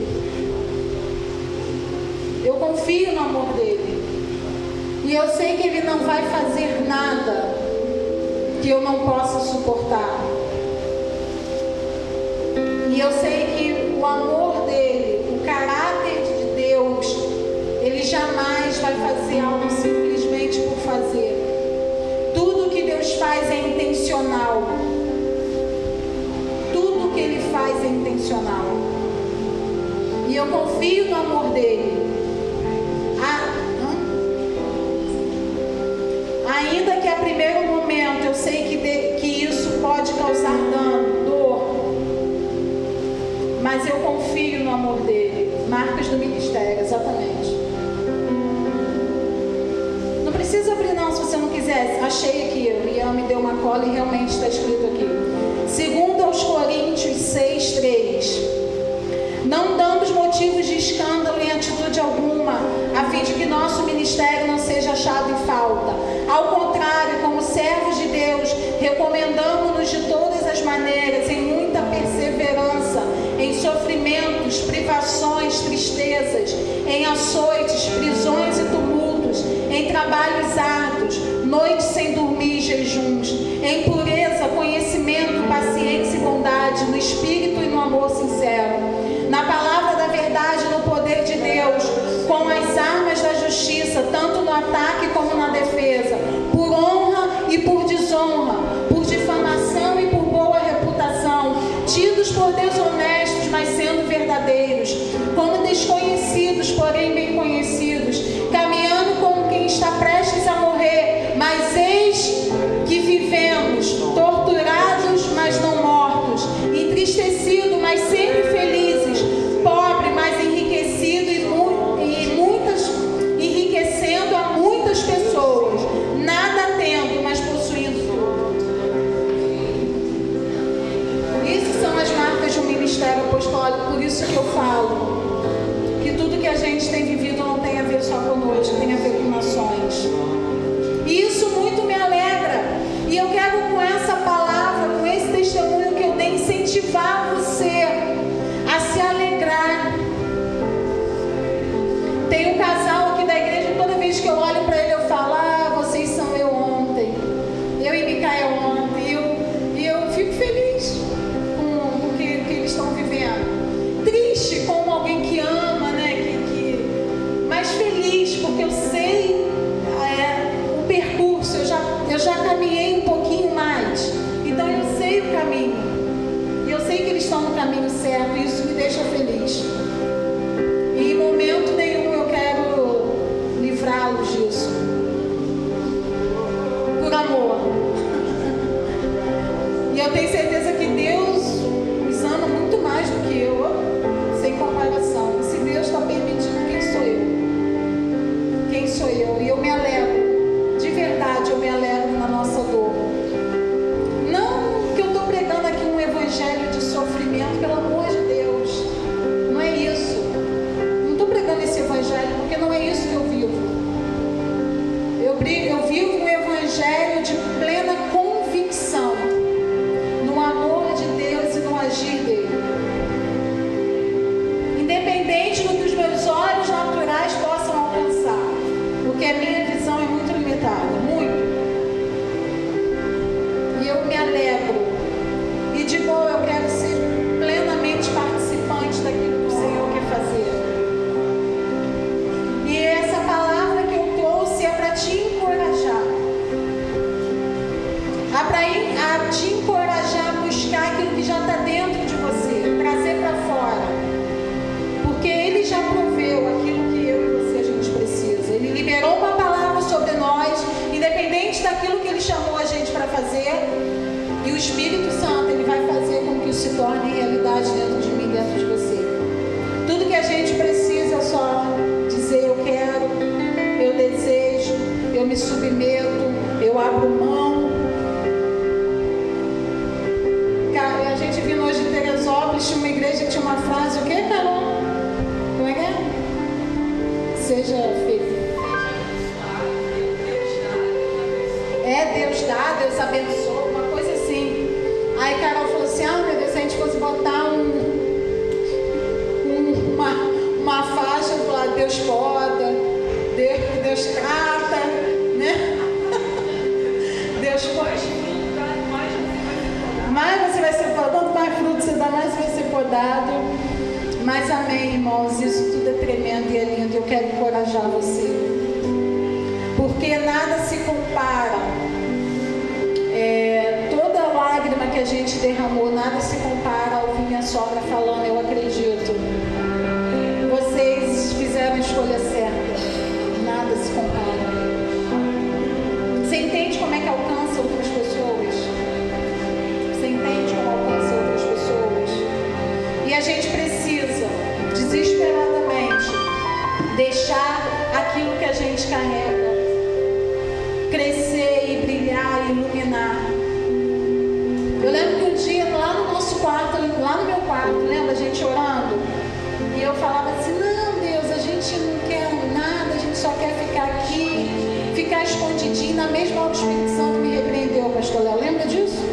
e eu sei que ele não vai fazer nada que eu não possa suportar. E eu sei que o amor dele, o caráter de Deus, ele jamais vai fazer algo simplesmente por fazer. Tudo que Deus faz é intencional. Tudo que ele faz é intencional. E eu confio no amor dele. Ainda que a primeiro momento eu sei que isso pode causar dano, dor, mas eu confio no amor dele. Marcas do ministério, exatamente. Não precisa abrir não, se você não quiser. Achei aqui, o Ian me deu uma cola e realmente está escrito aqui. 2 Coríntios 6:3. Não damos motivos de escândalo em atitude alguma, a fim de que nosso ministério não seja achado em falta. Ao contrário, como servos de Deus, recomendamos-nos de todas as maneiras, em muita perseverança, em sofrimentos, privações, tristezas, em açoites, prisões e tumultos, em trabalhos árduos, noites sem dormir e jejuns, em pureza, conhecimento, paciência e bondade, no espírito e no amor sincero, na palavra da verdade, no poder de Deus, com as armas da justiça, tanto no ataque como na defesa, por honra e por desonra, por difamação e por boa reputação, tidos por desonestos, mas sendo verdadeiros, como desconhecidos, porém bem conhecidos, caminhando como quem está prestes a morrer, mas eis que vivemos, torturados, mas não mortos, entristecidos, mas sempre felizes, pobre, mas enriquecido enriquecendo a muitas pessoas, nada tendo, mas possuindo tudo. Isso são as marcas de um ministério apostólico. Por isso que eu falo que tudo que a gente tem vivido não tem a ver só conosco, tem a ver com nações. E isso muito me alegra. E eu quero, com essa palavra, com esse testemunho que eu dei, incentivar você a se alegrar. Tem um casal aqui da igreja, toda vez que eu olho para ele, eu falo: vocês são eu ontem, eu e Micael ontem, e eu fico feliz com o que eles estão vivendo. Triste como alguém que ama, né? Mas feliz, porque eu sei o percurso, eu já caminhei caminho certo, e isso me deixa feliz. E em momento nenhum eu quero livrá-los disso. Por amor. E eu tenho certeza que Deus os ama muito mais do que eu, sem comparação. E se Deus está permitindo, quem sou eu? Quem sou eu? E eu me alegro, de verdade eu me alegro na nossa dor. Não que eu estou pregando aqui um evangelho de sofrimento, pelo amor de Deus. Não é isso. Não estou pregando esse evangelho, porque não é isso que eu vivo. Eu vivo um evangelho de plena convicção no amor de Deus e no agir dele. Independente do que os meus olhos naturais possam alcançar, porque a minha visão é muito limitada, muito. E eu me alegro. E de boa eu quero ser plenamente participante daquilo que o Senhor quer fazer. E essa palavra que eu trouxe é para te encorajar. A te encorajar a buscar aquilo que já está dentro de você, trazer para fora. Porque Ele já proveu aquilo que eu e você a gente precisa. Ele liberou uma palavra sobre nós, independente daquilo que Ele chamou a gente para fazer. E o Espírito Santo, Ele vai fazer com que isso se torne realidade dentro de mim, dentro de você. Tudo que a gente precisa é só dizer: eu quero, eu desejo, eu me submeto, eu abro mão. Cara, a gente vindo hoje em Teresópolis, tinha uma igreja que tinha uma frase: o que, Carol? Como é que é? Seja feito. Deus dá, Deus abençoa, uma coisa assim. Aí Carol falou assim: meu Deus, se a gente fosse botar uma faixa e falar: Deus poda, Deus trata, né? Deus pode. Mais você vai ser podado, quanto mais fruto você dá, mais você vai ser podado. Mas amém, irmãos, isso tudo é tremendo e é lindo. Eu quero encorajar você, porque nada se compara. Toda lágrima que a gente derramou, nada se compara ao ouvir minha sogra falando: eu acredito. Vocês fizeram a escolha certa. Nada se compara. Você entende como é que alcança outras pessoas? Você entende como alcança outras pessoas? E a gente precisa, desesperadamente, deixar aquilo que a gente carrega crescer e brilhar e iluminar. Eu lembro que um dia lá no nosso quarto, lá no meu quarto, lembra a gente orando? E eu falava assim: não, Deus, a gente não quer nada, a gente só quer ficar aqui, ficar escondidinho. Na mesma hora o Espírito Santo me repreendeu, pastor Léo, lembra disso?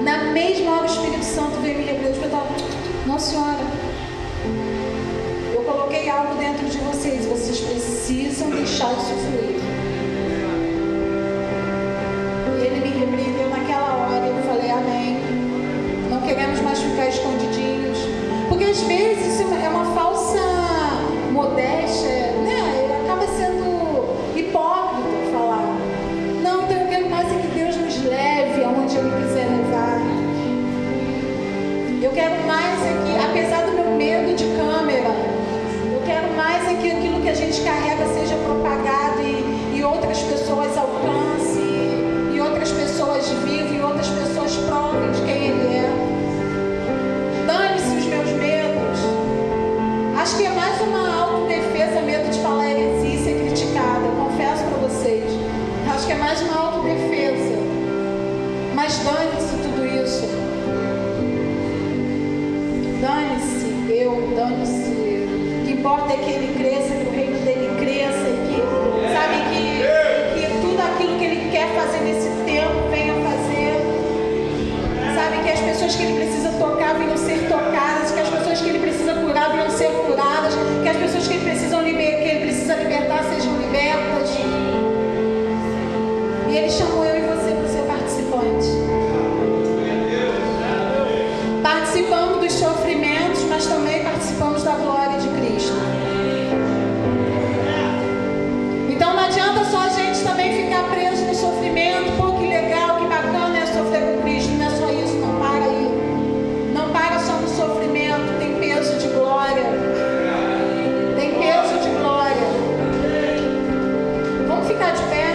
Na mesma hora o Espírito Santo veio me repreender. Eu falava: não, senhora, eu coloquei algo dentro de vocês, vocês precisam deixar isso fluir. E ele me repreendeu naquela hora. Eu falei: amém. Não queremos mais ficar escondidinhos, porque às vezes isso é uma falsa modéstia, né? Acaba sendo hipócrita falar: não, então eu quero mais é que Deus nos leve aonde Ele quiser levar. Eu quero mais é que, apesar do meu medo de câmera, eu quero mais é que aquilo que a gente carrega seja propagado e outras pessoas alcancem, e outras pessoas vivem, e outras pessoas provem de quem Ele é. Dane-se os meus medos. Acho que é mais uma autodefesa, medo de falar heresia e ser criticada. Eu confesso para vocês. Acho que é mais uma autodefesa. Mas dane-se tudo isso. Dane-se dane-se. O que importa é que Ele cresça, que o reino dele cresça, e que, sabe, que tudo aquilo que Ele quer fazer nesse tempo venha fazer. Sabe, que as pessoas que Ele precisa tocar venham ser tocadas, que as pessoas que Ele precisa curar venham ser curadas, que as pessoas que Ele precisa libertar sejam libertas. E Ele chamou eu e você para ser participante. Participamos dos sofrimentos, mas também participamos da glória de Cristo. Vamos ficar de pé.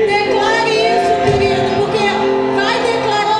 Declare isso, querido, porque vai declarar.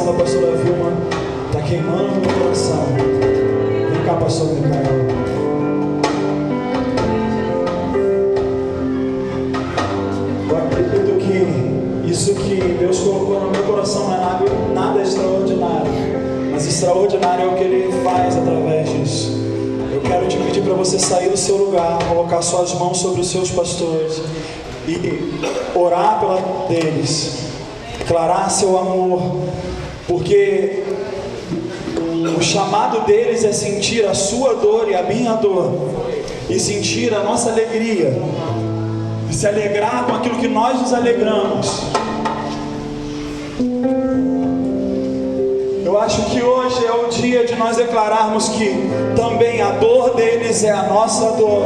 da pastora Vilma está queimando no meu coração. Vem cá, pastor Micael. Eu acredito que isso que Deus colocou no meu coração não é nada extraordinário, mas extraordinário é o que Ele faz através disso. Eu quero te pedir para você sair do seu lugar, colocar suas mãos sobre os seus pastores e orar pela deles, declarar seu amor, porque o chamado deles é sentir a sua dor e a minha dor, e sentir a nossa alegria, e se alegrar com aquilo que nós nos alegramos. Eu acho que hoje é o dia de nós declararmos que também a dor deles é a nossa dor,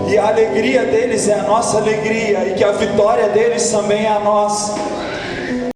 e a alegria deles é a nossa alegria, e que a vitória deles também é a nossa.